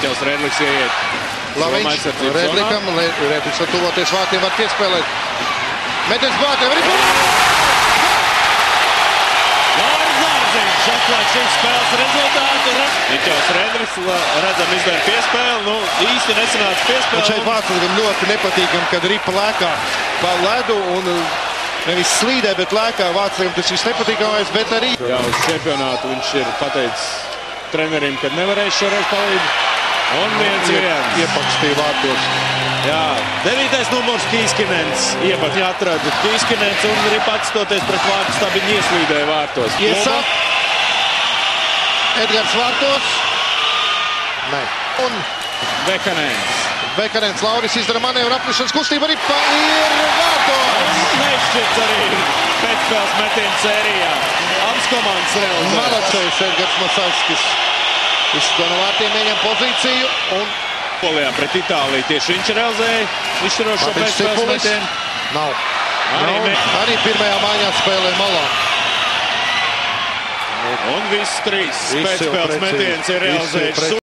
Miķels Redliks ieiet. Laviņš Redlikam, Redliks var tuvoties vārtiem, var piespēlēt. Metiens vārtiem, arī Lauris Zārziņš atklāt šīs spēles rezultātu. Miķels Redliks redzam izdara piespēli, nu īsti nesanāca piespēli. Un šeit Vārtsburgam ļoti nepatīkam, kad ripa lēkā pa ledu un nevis slīdē, bet lēkā Vārtsburgam tas viss nepatīkamais, bet arī... Jā, uz čempionātu viņš ir pateicis trenerim, kad nevarēs šoreiz palīdzi. Un 1-1. Iepakstīja vārtos. Jā, 9. numurs Kīskinens. Iepakstīja atrada Kīskinens un arī patstoties pret vārtus, tā viņa ieslīdēja vārtos. Iesāk. Edgars vārtos. Nē. Un Vekanens Lauris izdara manevru apmešanas kustību, arī ir vārtos. Nešķirts arī pēcspēles metienu sērijā. Abas komandas realizē. Malacējs Edgars Masavskis. Izsito no vārtiem, ieņem pozīciju un... Polijā pret Itāliju tieši viņš realizēja izšķirošo pēcspēles metienu. Nav. Arī pirmajā maiņā spēlē malā. Un viss trīs pēcspēles metiens ir realizējis.